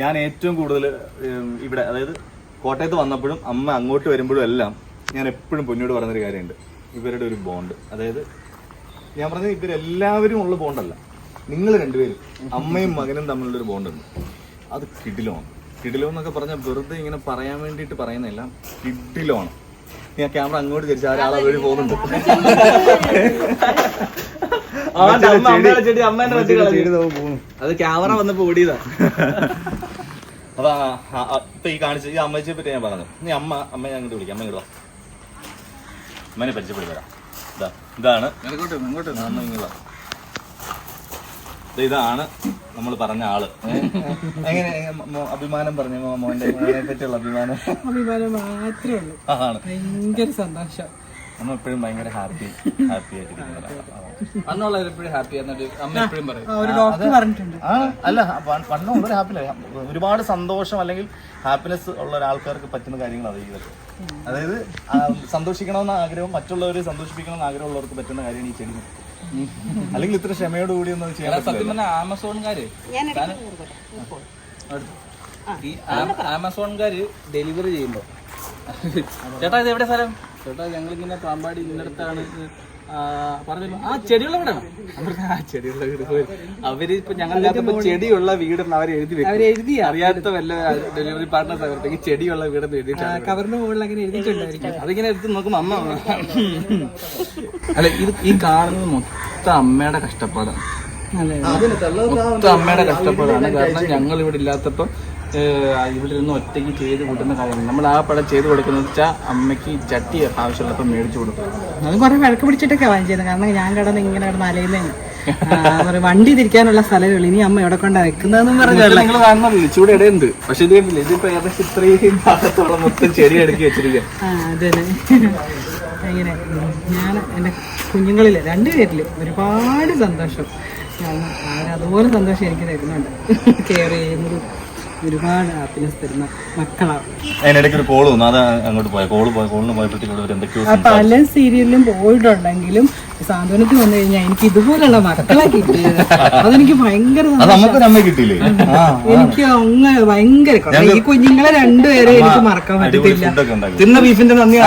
ഞാൻ ഏറ്റവും കൂടുതൽ ഇവിടെ, അതായത് കോട്ടയത്ത് വന്നപ്പോഴും അമ്മ അങ്ങോട്ട് വരുമ്പോഴും എല്ലാം ഞാൻ എപ്പോഴും പൊന്നിയോട് പറഞ്ഞൊരു കാര്യമുണ്ട്, ഇവരുടെ ഒരു ബോണ്ട്. അതായത് ഞാൻ പറഞ്ഞത് ഇവരെല്ലാവരും ഉള്ള ബോണ്ടല്ല, നിങ്ങൾ രണ്ടുപേരും അമ്മയും മകനും തമ്മിലുള്ളൊരു ബോണ്ടുണ്ട്. അത് കിടിലമാണ്. കിടിലോന്നൊക്കെ പറഞ്ഞാൽ വെറുതെ ഇങ്ങനെ പറയാൻ വേണ്ടിയിട്ട് പറയുന്നതല്ല, കിടിലമാണ്. ഞാൻ ക്യാമറ അങ്ങോട്ട് തിരിച്ച് ഒരാളെ വഴി പോകുന്നുണ്ട്. അത് ക്യാമറ വന്നപ്പോ ഓടിയതാ. അപ്പൊ ഇപ്പൊ ഈ കാണിച്ച ഈ അമ്മച്ചിയെ പറ്റി ഞാൻ പറഞ്ഞു. നീ അമ്മയെ അങ്ങോട്ട് വിളിക്കാം, അമ്മ ഇങ്ങോട്ട് വാ, അമ്മനെ പരിചയപ്പെടുത്തി തരാം. ഇതാണ് അമ്മ ഇങ്ങോട്ട്. ഇതാണ് നമ്മൾ പറഞ്ഞ ആള്. എങ്ങനെ അഭിമാനം പറഞ്ഞു മോനെ പറ്റിയുള്ള അഭിമാനം മാത്രമേ ഉള്ളൂ. ആണ്, ഭയങ്കര സന്തോഷം. അമ്മ എപ്പോഴും ഭയങ്കര ഹാപ്പി ആയിട്ടിരിക്കുന്നവരാണ്. എപ്പോഴും ഹാപ്പി അമ്മ എപ്പോഴും പറയും. അല്ല പണ്ട് വളരെ ഹാപ്പിയില്ല. ഒരുപാട് സന്തോഷം അല്ലെങ്കിൽ ഹാപ്പിനെസ് ഉള്ള ഒരാൾക്കാർക്ക് പറ്റുന്ന കാര്യങ്ങളാണ് ഇതൊക്കെ. അതായത് സന്തോഷിക്കണമെന്ന ആഗ്രഹം, മറ്റുള്ളവരെ സന്തോഷിപ്പിക്കണമെന്ന് ആഗ്രഹമുള്ളവർക്ക് പറ്റുന്ന കാര്യമാണ് ഈ ചെടി. അല്ലെങ്കിൽ ഇത്ര ക്ഷമയോടുകൂടി ഒന്നും ചെയ്യാൻ പറ്റില്ല. ആമസോൺകാര് ആമസോൺകാര് ഡെലിവറി ചെയ്യുമ്പോ ചേട്ടാ ഇത് എവിടെ സ്ഥലം? ചേട്ടാ ഞങ്ങളിങ്ങനെ പാമ്പാടി ഇന്നടത്താണ് പറഞ്ഞു. ആ ചെടിയുള്ള വീടാണ്. ആ ചെടിയുള്ള വീട് അവര് ഇപ്പൊ ഞങ്ങളില്ലാത്തപ്പോ ചെടിയുള്ള വീടെന്ന് അവർ എഴുതി അറിയാത്ത വല്ല ഡെലിവറി പാർട്ട്നേഴ്സ് അവർക്ക് ചെടിയുള്ള വീടെന്ന് എഴുതിയിട്ടാണ് കവറിന്റെ മുകളിൽ അങ്ങനെ എഴുതിയിട്ടുണ്ടായിരിക്കും. അതിങ്ങനെ എടുത്ത് നോക്കുമ്പോ അമ്മ അല്ല ഇത് ഈ കാണുന്നത് മൊത്തം അമ്മയുടെ കഷ്ടപ്പാടാണ്. മൊത്തം അമ്മയുടെ കഷ്ടപ്പാടാണ്. കാരണം ഞങ്ങൾ ഇവിടെ ഇല്ലാത്തപ്പോ ഇവിടെ നിന്ന് ഒറ്റയ്ക്ക് ചെയ്ത് കൂട്ടുന്ന കാര്യങ്ങൾ നമ്മൾ ആ പടം ചെയ്ത് കൊടുക്കുന്നത് വെച്ചാൽ അമ്മയ്ക്ക് ചട്ടി ആവശ്യമുള്ളപ്പോൾ മേടിച്ചു കൊടുക്കും. അത് കുറെ വഴക്ക് പിടിച്ചിട്ടൊക്കെ വാങ്ങിച്ചത്. കാരണം ഞാൻ കിടന്ന് ഇങ്ങനെ കിടന്ന് അലയുന്നേ വണ്ടി തിരിക്കാനുള്ള സ്ഥലങ്ങൾ ഇനി അമ്മ എവിടെ കൊണ്ടാ വെക്കുന്നതെന്നും പറഞ്ഞല്ലോ. നിങ്ങൾ കാണുന്നില്ല ചൂട് ഇടയുണ്ട്. പക്ഷെ ഇത് ഇതിപ്പോ ഏകദേശം ഇത്രയും ഭാഗത്തോളം മൊത്തം ചെടി അടുക്കി വെച്ചിരിക്കുക. അതെ അങ്ങനെ ഞാൻ എൻ്റെ കുഞ്ഞുങ്ങളില് രണ്ടുപേരില് ഒരുപാട് സന്തോഷം. കാരണം അവരതുപോലെ സന്തോഷം എനിക്ക് തരുന്നുണ്ട്. കെയർ ചെയ്യുന്നതും ഒരുപാട് ഹാപ്പിനെസ് തരുന്ന മക്കളാണ്. അതിനിടയ്ക്ക് ഒരു കോള് വന്നു, അത് അങ്ങോട്ട് കോളിന് പോയപ്പോഴത്തേക്കും പല സീരിയലിലും പോയിട്ടുണ്ടെങ്കിലും സാന്ത്വനത്തിൽ വന്നു കഴിഞ്ഞാൽ എനിക്ക് ഇതുപോലുള്ള മക്കളെ കിട്ടിയത് അതെനിക്ക് ഭയങ്കര കിട്ടിയില്ലേ. എനിക്ക് അങ്ങ് ഭയങ്കര ഈ കുഞ്ഞുങ്ങളെ രണ്ടുപേരെ എനിക്ക് മറക്കാൻ പറ്റത്തില്ല. തിന്ന ബീഫിന്റെ നന്ദി.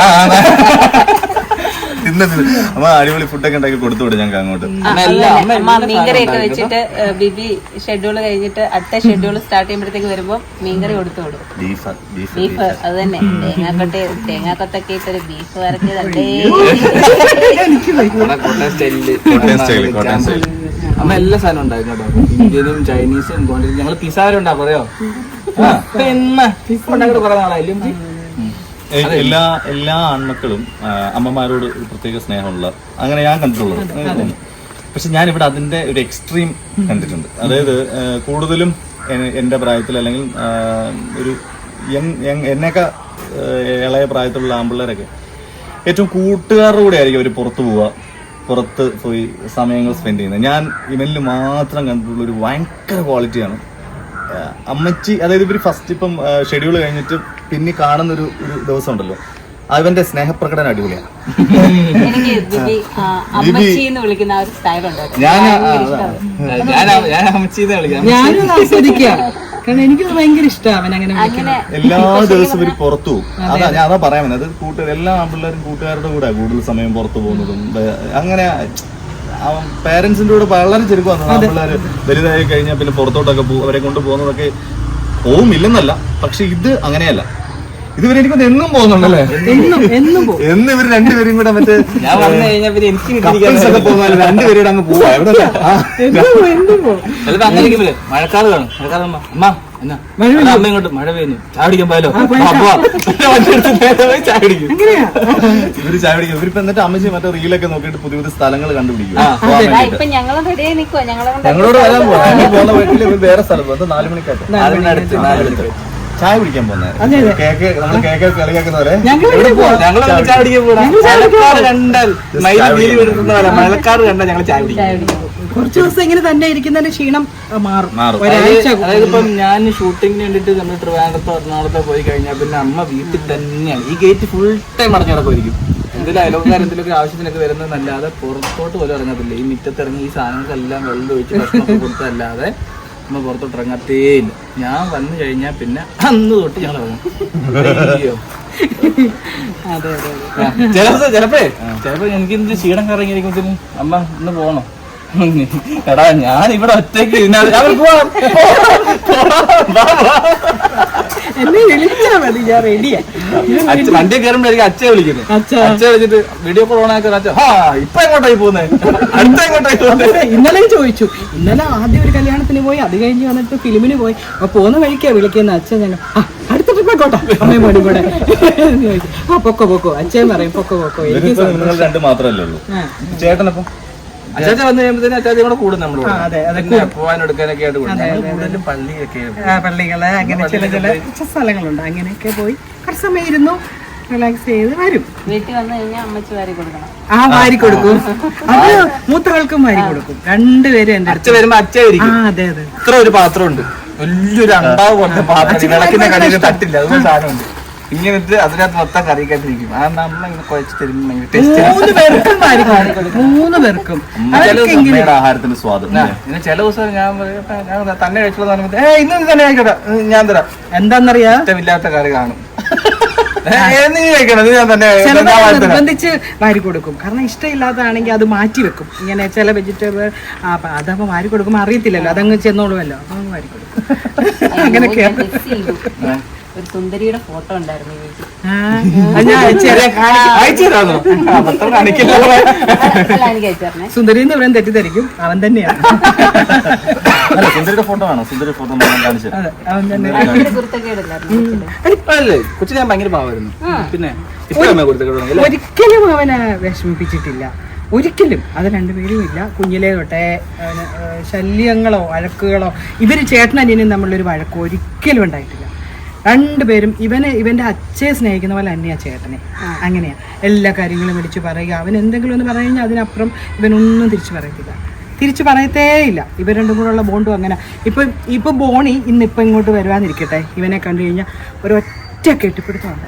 അമ്മ അടിപൊളി ഫുഡൊക്കെ ഉണ്ടാക്കി കൊടുത്തുവിടും ഞങ്ങൾക്ക് അങ്ങോട്ട്. മീൻകറിയൊക്കെ വെച്ചിട്ട് ബിബി ഷെഡ്യൂൾ കഴിഞ്ഞിട്ട് അടുത്ത ഷെഡ്യൂൾ സ്റ്റാർട്ട് ചെയ്യുമ്പോഴത്തേക്ക് വരുമ്പോ മീൻകറി കൊടുത്തു വിടും. ബീഫ് അത് തന്നെ തേങ്ങാക്കൊത്തൊക്കെ ഇട്ടൊരു ബീഫ് വരച്ചതല്ലേ. അമ്മ എല്ലാ സാധനവും ഉണ്ടായിരുന്നു കേട്ടോ. ഇന്ത്യനും ചൈനീസും ഞങ്ങൾ പിസാരുണ്ടാ പറയോ കുറെ നാളായാലും. എല്ലാ ആൺമക്കളും അമ്മമാരോട് ഒരു പ്രത്യേക സ്നേഹമുള്ള അങ്ങനെ ഞാൻ കണ്ടിട്ടുള്ളത്. പക്ഷെ ഞാനിവിടെ അതിന്റെ ഒരു എക്സ്ട്രീം കണ്ടിട്ടുണ്ട്. അതായത് കൂടുതലും എൻ്റെ പ്രായത്തിൽ അല്ലെങ്കിൽ ഒരു എന്നൊക്കെ ഇളയ പ്രായത്തിലുള്ള ആൺപിള്ളേരൊക്കെ ഏറ്റവും കൂട്ടുകാരുടെ കൂടെ ആയിരിക്കും അവർ പുറത്ത് പോയി സമയങ്ങൾ സ്പെൻഡ് ചെയ്യുന്നത്. ഞാൻ ഇവനിൽ മാത്രം കണ്ടിട്ടുള്ള ഒരു ഭയങ്കര ക്വാളിറ്റിയാണ് അമ്മച്ചി. അതായത് ഇവർ ഫസ്റ്റ് ഇപ്പം ഷെഡ്യൂൾ കഴിഞ്ഞിട്ട് പിന്നെ കാണുന്ന ഒരു ദിവസം ഉണ്ടല്ലോ, അവന്റെ സ്നേഹപ്രകടനം അടിപൊളിയാണ്. ഞാനും ആസ്വദിക്കാം. കാരണം എനിക്കത് ഭയങ്കര ഇഷ്ടമാണ് അങ്ങനെ എല്ലാ ദിവസവും ഇവർ പുറത്തു പോകും. അതാ പറയാൻ അത് എല്ലാ ആൺപിള്ളേരും കൂട്ടുകാരുടെ കൂടെ കൂടുതൽ സമയം പുറത്തു പോകുന്നതും. അങ്ങനെ പേരൻസിന്റെ കൂടെ വളരെ ചുരുക്കമാണ് ആൺപിള്ളേർ വലുതായി കഴിഞ്ഞാൽ പിന്നെ പുറത്തോട്ടൊക്കെ അവരെ കൊണ്ടുപോകുന്നതൊക്കെ പോവുമില്ലെന്നല്ല. പക്ഷെ ഇത് അങ്ങനെയല്ല. ഇതുവരെ എനിക്കൊന്ന് എന്നും പോകുന്നുണ്ടല്ലേ, എന്ന് ഇവർ രണ്ടുപേരും കൂടെ മറ്റേ രണ്ടുപേരും അങ്ങ് പോവാ. മഴക്കാറ് കാണും. അമ്മ എന്നാ അമ്മ ഇങ്ങോട്ട് മഴ പെയ്യുന്നു, ചായ കുടിക്കാൻ പോയാലോ. ഇവര് ചായ കുടിക്കും. ഇവരിപ്പോ എന്നിട്ട് അമ്മച്ചി മറ്റേ റീലൊക്കെ നോക്കിയിട്ട് പുതിയ പുതിയ സ്ഥലങ്ങൾ കണ്ടുപിടിക്കും. ഞങ്ങളോട് വരാൻ പോകുന്ന വീട്ടിൽ വേറെ സ്ഥലത്ത് 4 മണിക്കായിട്ട് ചായ കുടിക്കാൻ പോകുന്നത്. കേക്ക് നമ്മള് കേക്ക് കളിയാക്കുന്നവരെ മഴക്കാറ് കണ്ടാൽ ഞങ്ങൾ ചായ കുടിക്കും. കുറച്ച് ദിവസം ഇങ്ങനെ തന്നെ ഇരിക്കുന്നതിന്റെ ക്ഷീണം മാറും. അതായത് ഇപ്പം ഞാൻ ഷൂട്ടിങ്ങിന് വേണ്ടിട്ട് നമ്മൾ ട്രിവാൻഡ്രത്തോ എറണാകുളത്തോ പോയി കഴിഞ്ഞാൽ പിന്നെ അമ്മ വീട്ടിൽ തന്നെയാണ്. ഈ ഗേറ്റ് ഫുൾ ടൈം അടഞ്ഞു കിടക്കുമായിരിക്കും. എന്തെങ്കിലും അയലോക്കാർ എന്തെങ്കിലും ആവശ്യത്തിനൊക്കെ വരുന്നതല്ലാതെ പുറത്തോട്ട് പോലും ഇറങ്ങത്തില്ല. ഈ മുറ്റത്തിറങ്ങി ഈ സാധനങ്ങൾക്കെല്ലാം വെള്ളം ഒഴിച്ച് ഭക്ഷണമൊക്കെ കൊടുത്തല്ലാതെ അമ്മ പുറത്തോട്ട് ഇറങ്ങാത്തേ ഇല്ല. ഞാൻ വന്നു കഴിഞ്ഞാൽ പിന്നെ അന്ന് തൊട്ട് ഞങ്ങൾ ഇറങ്ങും. അതെ അതെ ചിലപ്പോ എനിക്ക് എന്ത് ക്ഷീണം കറങ്ങിയിരിക്കുമ്പോഴത്തേനും അമ്മ ഇന്ന് പോണോ? എടാ ഞാൻ ഇവിടെ ഒറ്റയ്ക്ക് എന്നെ വിളിച്ചാ മതി, ഞാൻ റെഡിയാ. വണ്ടി കയറുമ്പോഴായിരിക്കും അച്ഛയെ വിളിക്കുന്നത്. അച്ഛ വിളിച്ചിട്ട് വീഡിയോ കോൾ ഓൺ ആക്കി അച്ഛ ഇപ്പൊ എങ്ങോട്ടായി പോകുന്നത്, അടുത്ത എങ്ങോട്ടായി പോകുന്നത്? ഇന്നലെ ചോദിച്ചു. ഇന്നലെ ആദ്യം ഒരു കല്യാണത്തിന് പോയി, അത് കഴിഞ്ഞ് വന്നിട്ട് ഫിലിമിന് പോയി. അപ്പൊ പോകുന്ന വഴിക്കാ വിളിക്കുന്ന അച്ഛൻ. ഞങ്ങൾ അടുത്ത ട്രിപ്പ് ആയിക്കോട്ടെ അമ്മയും മോനും കൂടെ ചോദിച്ചു. പൊക്കോ അച്ഛൻ പറയും പൊക്കോ. എനിക്ക് നിങ്ങൾ രണ്ട് മാത്രമല്ലേ ഉള്ളൂ, ചേട്ടനപ്പം അച്ചാച്ച വന്നു കഴിയുമ്പോഴത്തേനും അച്ചാച്ച കൂടെ കൂടും നമ്മുടെ പോകാനെടുക്കാനൊക്കെ ആയിട്ട് കൂടുതലും പള്ളികള് അങ്ങനെ ചില സ്ഥലങ്ങളുണ്ട്. അങ്ങനെയൊക്കെ പോയി കുറച്ച് സമയം ഇരുന്നു റിലാക്സ് ചെയ്ത് വരും. വീട്ടിൽ വന്നു കഴിഞ്ഞാൽ അമ്മച്ചി വാരി കൊടുക്കണം. വാരി കൊടുക്കും. അത് മൂത്തകൾക്കും വാരി കൊടുക്കും. രണ്ടുപേരും എന്റെ അച്ഛൻ വരുമ്പോ അച്ഛായിരിക്കും. അതെ അതെ. ഇത്ര ഒരു പാത്രം ഉണ്ട്, വലിയൊരു അണ്ടാവ് പോലത്തെ പാത്രം, വിളക്കിന്റെ കടയിൽ തട്ടില്ല, അതൊന്നും സാധനമുണ്ട്. ഇങ്ങനത്തെ അതിനകത്ത് മൊത്തം കറിക്കാട്ടിരിക്കും. ആ നമ്മ ഇങ്ങനെ കുഴച്ച് തരുമ്പോ 3 പേർക്കും വാരി കൊടുക്കും. 3 പേർക്കും ആഹാരത്തിന്റെ സ്വാദ്. പിന്നെ ചില ദിവസം ഞാൻ തന്നെ കഴിച്ചുള്ള ഇന്ന് തന്നെ കഴിക്കട്ടെ, ഞാൻ തരാം. എന്താന്നറിയാ, ഇഷ്ടമില്ലാത്ത കറി കാണും, നിർബന്ധിച്ച് വാരി കൊടുക്കും. കാരണം ഇഷ്ടമില്ലാത്തതാണെങ്കിൽ അത് മാറ്റി വെക്കും. ഇങ്ങനെ ചില വെജിറ്റബിൾ അതപ്പോ വാരി കൊടുക്കുമ്പോ അറിയത്തില്ലല്ലോ, അതങ്ങ് ചെന്നോളുമല്ലോ, അപ്പൊ വാരി കൊടുക്കും. അങ്ങനെയൊക്കെ ഒരു സുന്ദരിയുടെ ഫോട്ടോ ഉണ്ടായിരുന്നു. സുന്ദരി എന്ന് പറയാൻ തെറ്റിദ്ധരിക്കും, അവൻ തന്നെയാണ്. സുന്ദരിയുടെ ഫോട്ടോ ആണോ? സുന്ദരി ഫോട്ടോ കാണിച്ചത് അവൻ തന്നെ. കൊച്ചിന് ഞാൻ ഭയങ്കര പാവായിരുന്നു. പിന്നെ ഒരിക്കലും അവനെ വിഷമിപ്പിച്ചിട്ടില്ല, ഒരിക്കലും. അത് രണ്ടുപേരും ഇല്ല. കുഞ്ഞിലേ തൊട്ടേ ശല്യങ്ങളോ വഴക്കുകളോ ഇവര് ചേട്ടനനിയനും തമ്മിലൊരു വഴക്കോ ഒരിക്കലും ഉണ്ടായിട്ടില്ല. രണ്ടുപേരും ഇവന്റെ അച്ഛയെ സ്നേഹിക്കുന്ന പോലെ തന്നെയാ ചേട്ടനെ. അങ്ങനെയാ എല്ലാ കാര്യങ്ങളും വിളിച്ചു പറയുക. അവൻ എന്തെങ്കിലും ഒന്ന് പറഞ്ഞു കഴിഞ്ഞാൽ അതിനപ്പുറം ഇവനൊന്നും തിരിച്ചു പറയത്തേ ഇല്ല. ഇവർ രണ്ടും കൂടെ ഉള്ള ബോണ്ടും അങ്ങനെ. ഇപ്പൊ ബോണി ഇന്നിപ്പം ഇങ്ങോട്ട് വരുവാന്നിരിക്കട്ടെ, ഇവനെ കണ്ടു കഴിഞ്ഞാൽ ഒരൊറ്റ കെട്ടിപ്പിടുത്തമുണ്ട്.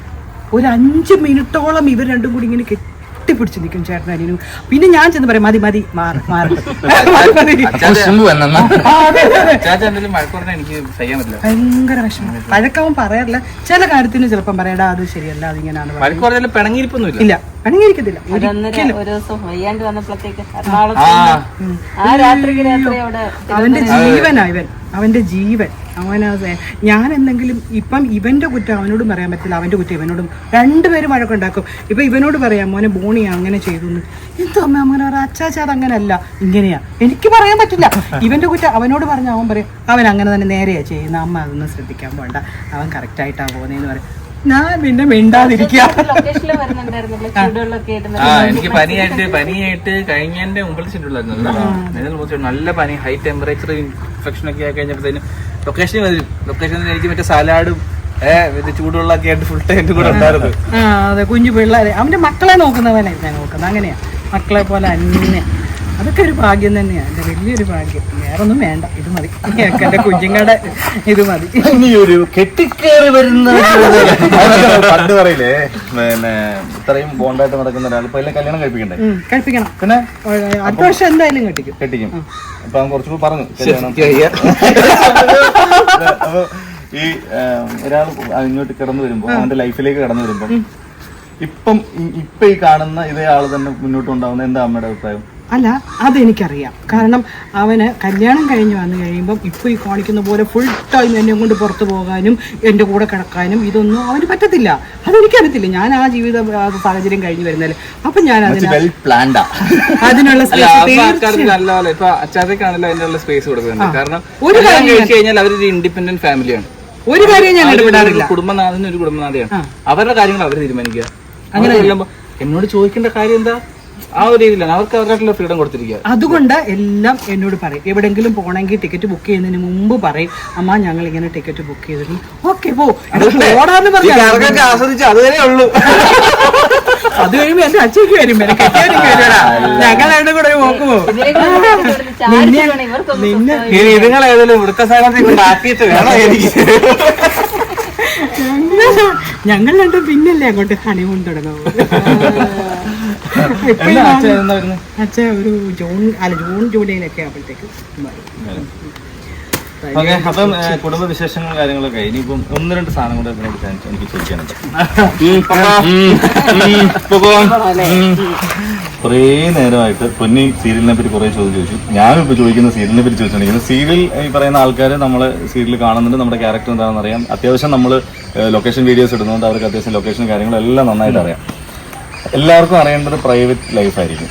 ഒരു 5 മിനിറ്റോളം ഇവർ രണ്ടും കൂടി ഇങ്ങനെ കെട്ടിപ്പിടിച്ച് നിൽക്കും ചേട്ടനും. പിന്നെ ഞാൻ ചെന്ന് പറയും മതി മാറി ഭയങ്കര വിഷമം. വഴക്കവൻ പറയാറില്ല, ചില കാര്യത്തിന് ചിലപ്പം പറയടാ അത് ശരിയല്ല അതിങ്ങനെയാണ്. ഇല്ല, പിണങ്ങിയിരിക്കത്തില്ല. ഒരു ദിവസം വയ്യാണ്ട് വന്നപ്പോഴത്തേക്ക് അവന്റെ ജീവൻ ഞാൻ എന്തെങ്കിലും ഇപ്പം ഇവന്റെ കുറ്റം അവനോടും പറയാൻ പറ്റില്ല, അവന്റെ കുറ്റം ഇവനോടും. രണ്ടുപേരും വഴക്കുണ്ടാക്കും. ഇപ്പൊ ഇവനോട് പറയാം മോനെ ബോണി അങ്ങനെ ചെയ്തു, എന്തോ അമ്മ അങ്ങനെ പറയാം, അച്ചാച്ച അത് അങ്ങനല്ല ഇങ്ങനെയാ, എനിക്ക് പറയാൻ പറ്റില്ല. ഇവന്റെ കുറ്റം അവനോട് പറഞ്ഞ അവൻ പറയും അവൻ അങ്ങനെ തന്നെ നേരെയാ ചെയ്യുന്ന, അമ്മ അതൊന്നും ശ്രദ്ധിക്കാൻ പോണ്ട, അവൻ കറക്റ്റ് ആയിട്ടാ പോകുന്നതെന്ന് പറയും. ഞാൻ പിന്നെ മിണ്ടാതിരിക്കുക. എനിക്ക് പനിയായിട്ട് കഴിഞ്ഞതിന്റെ മുമ്പിൽ ഷെഡ്യൂളായിരുന്നു. നല്ല പനി, ഹൈ ടെമ്പറേച്ചർ, ഇൻഫെക്ഷൻ ഒക്കെ ആയി കഴിഞ്ഞപ്പോഴത്തേനും ലൊക്കേഷനിൽ വരും. ലൊക്കേഷനിൽ എനിക്ക് മറ്റേ സലാഡും ചൂടുവെള്ളമൊക്കെ ആയിട്ട് ഫുൾ ടൈം കൂടെ ഉണ്ടായിരുന്നു. അതെ, കുഞ്ഞു പിള്ളേരെ അവന്റെ മക്കളെ നോക്കുന്നവനെ ഞാൻ നോക്കുന്നത്. അങ്ങനെയാ, മക്കളെ പോലെ അന്യ. അതൊക്കെ ഒരു ഭാഗ്യം തന്നെയാണ്, എന്റെ വലിയൊരു ഭാഗ്യം. വേറൊന്നും വേണ്ട, ഇത് മതി. എന്റെ കുഞ്ഞുങ്ങളുടെ ഇത് മതി. ഒരു കെട്ടിക്കേറി വരുന്ന പണ്ട് പറയില്ലേ, പിന്നെ ഇത്രയും ബോണ്ടായിട്ട് നടക്കുന്ന ഒരാൾ ഇപ്പൊ എല്ലാം കല്യാണം കഴിപ്പിക്കണം. പിന്നെ അടുത്ത വർഷം എന്തായാലും കെട്ടിക്കും. അപ്പൊ അവൻ കുറച്ചുകൂടി പറഞ്ഞു അപ്പൊ ഈ ഒരാൾ ഇങ്ങോട്ട് കിടന്നു വരുമ്പോ, അവന്റെ ലൈഫിലേക്ക് കടന്നു വരുമ്പോ ഇപ്പൊ ഈ കാണുന്ന ഇതേ ആള് തന്നെ മുന്നോട്ട് ഉണ്ടാവുന്ന എന്താ അമ്മയുടെ അഭിപ്രായം? അല്ല, അതെനിക്കറിയാം. കാരണം അവന് കല്യാണം കഴിഞ്ഞ് വന്നു കഴിയുമ്പം ഇപ്പോൾ ഈ കാണിക്കുന്ന പോലെ ഫുൾ ടൈം എന്നെ കൊണ്ട് പുറത്തു പോകാനും എൻ്റെ കൂടെ കിടക്കാനും ഇതൊന്നും അവന് പറ്റത്തില്ല. അതെനിക്കറിയത്തില്ല. ഞാൻ ആ ജീവിത സാഹചര്യം കഴിഞ്ഞ് വരുന്നല്ലേ. അപ്പൊ ഞാൻ അതിനുള്ള സ്പേസ് കൊടുക്കുന്നുണ്ട്. കാരണം ഒരു കാര്യം കഴിച്ചു കഴിഞ്ഞാൽ അവരൊരു ഇൻഡിപെൻഡന്റ് ഫാമിലിയാണ്. ഒരു കാര്യം ഞാൻ ഇടപെടാറില്ല. കുടുംബനാഥന് ഒരു കുടുംബനാഥയാണ്. അവരുടെ കാര്യങ്ങൾ അവർ തീരുമാനിക്കുക. അങ്ങനെ ചെല്ലുമ്പോ എന്നോട് ചോദിക്കേണ്ട കാര്യം എന്താ, ആ ഒരു രീതിയിലാണ് അവർക്ക് അവരുടെ ഫ്രീഡം കൊടുത്തിരിക്കുക. അതുകൊണ്ട് എല്ലാം എന്നോട് പറയും. എവിടെങ്കിലും പോകണമെങ്കിൽ ടിക്കറ്റ് ബുക്ക് ചെയ്യുന്നതിന് മുമ്പ് പറയും, അമ്മ ഞങ്ങൾ ഇങ്ങനെ ടിക്കറ്റ് ബുക്ക് ചെയ്തിട്ട് ഓക്കെ പോടാന്ന് പറഞ്ഞു ആസ്വദിച്ചു. അതുവരെ ഉള്ളൂ. അത് കഴിയുമ്പോ എന്റെ അച്ഛക്ക് വരും, ഞങ്ങൾ രണ്ടും കൂടെ നോക്കുമോ നിങ്ങൾ ഏതെങ്കിലും വൃത്ത സ്ഥാനത്ത് ആക്കിയിട്ട് വേണം എനിക്ക്. ഞങ്ങൾ രണ്ടും പിന്നല്ലേ അങ്ങോട്ട് ഹണിമൂൺ തുടങ്ങുമോ. അച്ഛൻ ഒരു ജൂൺ ജൂലൈയിലൊക്കെ ആവുമ്പോഴത്തേക്ക് ഓക്കെ, അപ്പം കുടുംബ വിശേഷങ്ങളും കാര്യങ്ങളൊക്കെ ഇനിയിപ്പം 1-2 സാധനം കൂടെ ഇതിനോട് എനിക്ക് ചോദിക്കാനുണ്ട്. കുറേ നേരമായിട്ട് പൊന്നി സീരിയലിനെ പറ്റി കുറേ ചോദ്യം ചോദിച്ചു. ഞാനും ഇപ്പോൾ ചോദിക്കുന്ന സീരിയലിനെ പറ്റി ചോദിച്ചിട്ടുണ്ടെങ്കിൽ സീരിയൽ ഈ പറയുന്ന ആൾക്കാർ നമ്മളെ സീരിയൽ കാണുന്നുണ്ട്, നമ്മുടെ ക്യാരക്ടർ എന്താണെന്ന് അറിയാം. അത്യാവശ്യം നമ്മൾ ലൊക്കേഷൻ വീഡിയോസ് ഇടുന്നതുകൊണ്ട് അവർക്ക് അത്യാവശ്യം ലൊക്കേഷൻ കാര്യങ്ങളെല്ലാം നന്നായിട്ട് അറിയാം. എല്ലാവർക്കും അറിയേണ്ടത് പ്രൈവറ്റ് ലൈഫായിരിക്കും.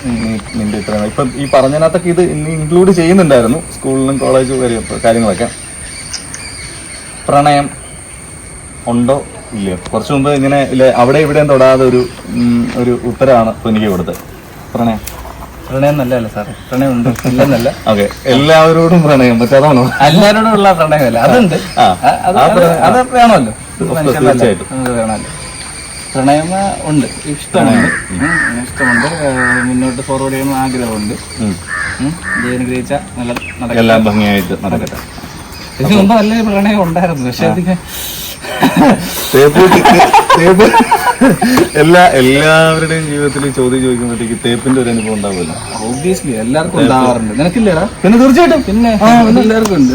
നിന്റെ ഇത്ര ഇപ്പം ഈ പറഞ്ഞതിനകത്തൊക്കെ ഇത് ഇൻക്ലൂഡ് ചെയ്യുന്നുണ്ടായിരുന്നു, സ്കൂളിലും കോളേജ് കാര്യങ്ങളൊക്കെ. പ്രണയം ഉണ്ടോ ഇല്ലയോ? കുറച്ച് മുമ്പ് ഇങ്ങനെ ഇല്ല അവിടെ ഇവിടെയും തൊടാതെ ഒരു ഉത്തരമാണ് ഇപ്പൊ എനിക്ക് കൊടുത്തത്. പ്രണയം നല്ലതല്ല സാറേ, പ്രണയം ഉണ്ട് ഇല്ലെന്നല്ല. ഓക്കെ, എല്ലാവരോടും പ്രണയം, പക്ഷെ അതാണോ? എല്ലാവരോടും ഉള്ള പ്രണയമല്ല, അതുണ്ട്. അത് വേണമല്ലോ, തീർച്ചയായിട്ടും വേണമല്ലോ. പ്രണയം ഉണ്ട്, ഇഷ്ടമുണ്ട്, മുന്നോട്ട് ഫോർവേഡ് ചെയ്യണമെന്ന് ആഗ്രഹമുണ്ട്. അനുഗ്രഹിച്ച നല്ല എല്ലാം ഭംഗിയായിട്ട് നടക്കട്ടെ. ഇതിന് മുമ്പ് നല്ല പ്രണയം ഉണ്ടായിരുന്നു, പക്ഷെ അധികം എല്ലാവരുടെയും ജീവിതത്തിൽ ചോദ്യം ചോദിക്കുമ്പോഴത്തേക്ക് തേപ്പിന്റെ ഒരു അനുഭവം ഉണ്ടാവില്ല. ഒബ്വിയസ്ലി എല്ലാവർക്കും ഉണ്ടാവാറുണ്ട്. നിനക്കില്ലേടാ? പിന്നെ തീർച്ചയായിട്ടും പിന്നെ എല്ലാവർക്കും ഉണ്ട്.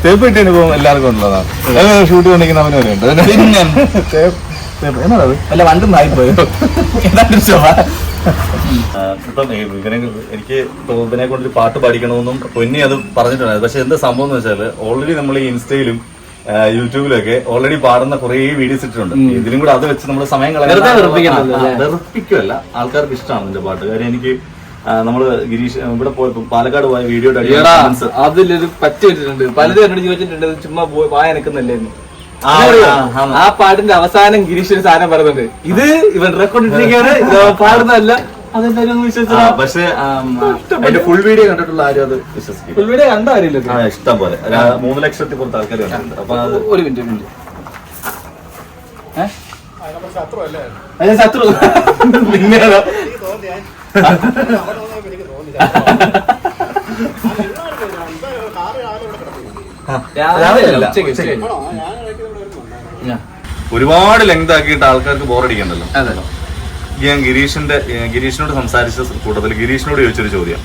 തേപ്പ് കിട്ടിയ അനുഭവം എല്ലാവർക്കും ഉള്ളതാണ്. ഷൂട്ട് കൊണ്ടിരിക്കുന്ന അവന് വരെ ഉണ്ട്. പിന്നെ എന്നാണത് അല്ല വണ്ടും നായിപ്പോയോ? ഇപ്പം എനിക്ക് ഇതിനെ കൊണ്ടൊരു പാട്ട് പാടിക്കണമെന്നും പൊന്നി അത് പറഞ്ഞിട്ടുണ്ടായിരുന്നു. പക്ഷെ എന്താ സംഭവം എന്ന് വെച്ചാൽ ഓൾറെഡി നമ്മൾ ഈ ഇൻസ്റ്റയിലും യൂട്യൂബിലൊക്കെ ഓൾറെഡി പാടുന്ന കുറെ വീഡിയോസ് ഇട്ടിട്ടുണ്ട്. ഇതിലും കൂടെ അത് വെച്ച് നമ്മൾ സമയം വെറുപ്പിക്കുമല്ല, ആൾക്കാർക്ക് ഇഷ്ടമാണ് എന്റെ പാട്ട്. കാര്യം എനിക്ക് നമ്മള് ഗിരീഷ് ഇവിടെ പോയപ്പോ പാലക്കാട് പോയ വീഡിയോ അതിലൊരു പറ്റി വെച്ചിട്ടുണ്ട്. പലരും എന്നോട് ചോദിച്ചിട്ടുണ്ട് ചുമ്മാ വായ നിൽക്കുന്നല്ലേ. ആ പാട്ടിന്റെ അവസാനം ഗിരീഷ് ഒരു സാധനം പറയുന്നുണ്ട്, ഇത് ഇവൻ റെക്കോർഡ് ഇട്ടിരിക്കുകയാണ്, പാടുന്നതല്ല. അതെന്തായാലും വിശ്വസിച്ചു. പക്ഷെ അതിന്റെ ഫുൾ വീഡിയോ കണ്ടിട്ടുള്ള ആരും അത് വിശ്വസിക്കും. ഫുൾ വീഡിയോ കണ്ട കാര്യമില്ല, ഇഷ്ടം പോലെ 3 ലക്ഷത്തിൽ പുറത്ത് ആൾക്കാർ കണ്ടിട്ടുണ്ട്. അപ്പൊ അത് ഒരു മിനിറ്റ് ശത്രു പിന്നെ ഒരുപാട് ലെങ്ത് ആക്കിയിട്ട് ആൾക്കാർക്ക് ബോറടിക്കണ്ടല്ലോ. ഞാൻ ഗിരീഷിനോട് സംസാരിച്ച കൂട്ടത്തിൽ ഗിരീഷിനോട് ചോദിച്ചൊരു ചോദ്യം,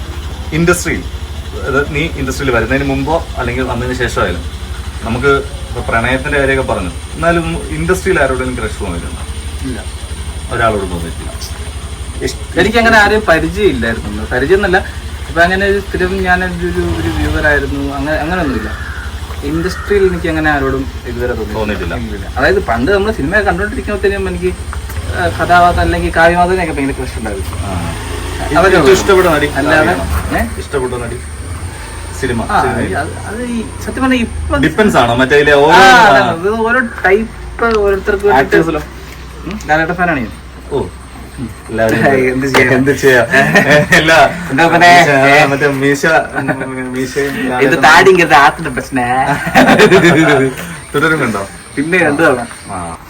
ഇൻഡസ്ട്രിയിൽ നീ ഇൻഡസ്ട്രിയിൽ വരുന്നതിന് മുമ്പോ അല്ലെങ്കിൽ വന്നതിന് ശേഷമായാലും നമുക്ക് പ്രണയത്തിന്റെ കാര്യമൊക്കെ പറഞ്ഞു, എന്നാലും ഇൻഡസ്ട്രിയിൽ ആരോടും ക്രഷ് തോന്നിയിട്ടുണ്ടോ? ഇല്ല, ഒരാളോട് തോന്നിയിട്ടില്ല. എനിക്കങ്ങനെ ആരെയും പരിചയമില്ലായിരുന്നു. പരിചയം എന്നല്ല, ഇപ്പൊ അങ്ങനെ സ്ഥിരം ഞാനൊരു വ്യൂവറായിരുന്നു, അങ്ങനെയൊന്നുമില്ല. ഇൻഡസ്ട്രിയിൽ എനിക്ക് അങ്ങനെ ആരോടും ഇതുവരെ തോന്നിയിട്ടില്ല. അതായത് പണ്ട് നമ്മൾ സിനിമ കണ്ടുകൊണ്ടിരിക്കുമ്പോഴത്തേനും എനിക്ക് കഥാപാത്രം അല്ലെങ്കിൽ കാവ്യമാധവനെയൊക്കെ ഭയങ്കര ക്രഷ് ഉണ്ടായിരുന്നു. ഇഷ്ടപ്പെട്ട നടി അല്ലാതെ ഇഷ്ടപ്പെട്ട നടി സിനിമ അത് സത്യം പറഞ്ഞാൽ ഇപ്പൊ ഡിപ്പെൻസ് ആണോ മറ്റേ ഓരോ ടൈപ്പ് ഓരോരുത്തർക്ക് ലാലേട്ട ഫാനാണ് ഞാൻ. ഓ എന്ത് ചെയ്യാ മറ്റേ ഇത് താടിങ്കത് ആത്തിന്റെ പ്രശ്ന തുടരുന്നുണ്ടോ? പിന്നെ രണ്ടു തവണ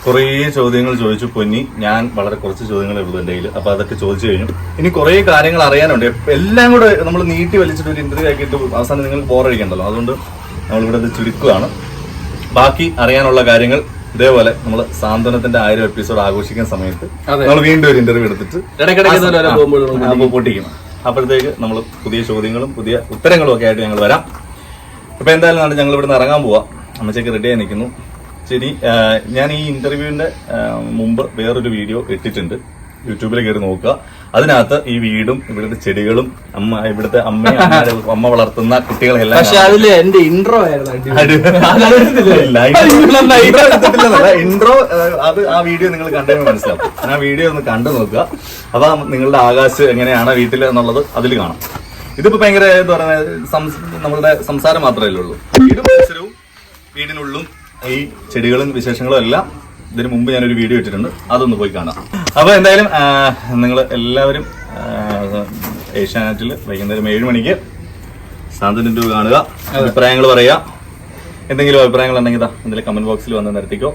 കുറേ ചോദ്യങ്ങൾ ചോദിച്ചു പൊന്നി. ഞാൻ വളരെ കുറച്ച് ചോദ്യങ്ങളേ ഉള്ളൂ എന്റെ കയ്യിൽ. അപ്പൊ അതൊക്കെ ചോദിച്ചു കഴിഞ്ഞു. ഇനി കുറെ കാര്യങ്ങൾ അറിയാനുണ്ട്. എല്ലാം കൂടെ നമ്മൾ നീട്ടി വലിച്ചിട്ട് ഒരു ഇന്റർവ്യൂ ആക്കിയിട്ട് അവസാനം നിങ്ങൾക്ക് ബോറടിക്കണ്ടല്ലോ. അതുകൊണ്ട് നമ്മളിവിടെ ചുരുക്കുകയാണ്. ബാക്കി അറിയാനുള്ള കാര്യങ്ങൾ ഇതേപോലെ നമ്മൾ സാന്ത്വനത്തിന്റെ 1000 എപ്പിസോഡ് ആഘോഷിക്കുന്ന സമയത്ത് നമ്മൾ വീണ്ടും ഒരു ഇന്റർവ്യൂ എടുത്തിട്ട് പൊട്ടിക്കും. അപ്പോഴത്തേക്ക് നമ്മൾ പുതിയ ചോദ്യങ്ങളും പുതിയ ഉത്തരങ്ങളും ഒക്കെ ആയിട്ട് ഞങ്ങൾ വരാം. അപ്പൊ എന്തായാലും ഞങ്ങൾ ഇവിടുന്ന് ഇറങ്ങാൻ പോവാം. അമ്മച്ചേക്ക് റെഡി ആയി നിൽക്കുന്നു. ശരി, ഞാൻ ഈ ഇന്റർവ്യൂവിന്റെ മുമ്പ് വേറൊരു വീഡിയോ ഇട്ടിട്ടുണ്ട്, യൂട്യൂബിൽ കയറി നോക്കുക. അതിനകത്ത് ഈ വീടും ഇവിടുത്തെ ചെടികളും ഇവിടുത്തെ അമ്മ വളർത്തുന്ന കുട്ടികളെല്ലാം ഇൻട്രോ ഇൻട്രോ അത് ആ വീഡിയോ നിങ്ങൾ കണ്ടുകഴിഞ്ഞാൽ മനസ്സിലാവും. ആ വീഡിയോ ഒന്ന് കണ്ടു നോക്കുക. അപ്പൊ നിങ്ങളുടെ ആകാശ് എങ്ങനെയാണ് വീട്ടിൽ എന്നുള്ളത് അതിൽ കാണാം. ഇതിപ്പോ ഭയങ്കര എന്താ പറയുക, നമ്മളുടെ സംസാരം മാത്രമേ ഉള്ളൂ. വീടും പരിസരവും വീടിനുള്ളും ഈ ചെടികളും വിശേഷങ്ങളും എല്ലാം ഇതിന് മുമ്പ് ഞാനൊരു വീഡിയോ ഇട്ടിട്ടുണ്ട്, അതൊന്ന് പോയി കാണാം. അപ്പൊ എന്തായാലും നിങ്ങൾ എല്ലാവരും ഏഷ്യാനെറ്റിൽ വൈകുന്നേരം 7 മണിക്ക് സാന്ത്വനം കാണുക. അഭിപ്രായങ്ങൾ പറയുക. എന്തെങ്കിലും അഭിപ്രായങ്ങൾ ഉണ്ടെങ്കിൽ എന്തെങ്കിലും കമന്റ് ബോക്സിൽ വന്ന് നിർത്തിക്കോ.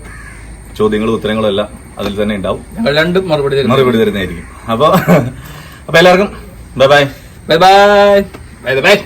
ചോദ്യങ്ങളും ഉത്തരങ്ങളും എല്ലാം അതിൽ തന്നെ ഉണ്ടാവും. രണ്ടും മറുപടി തരുന്നതായിരിക്കും. അപ്പൊ എല്ലാവർക്കും bye bye bye bye bye bye.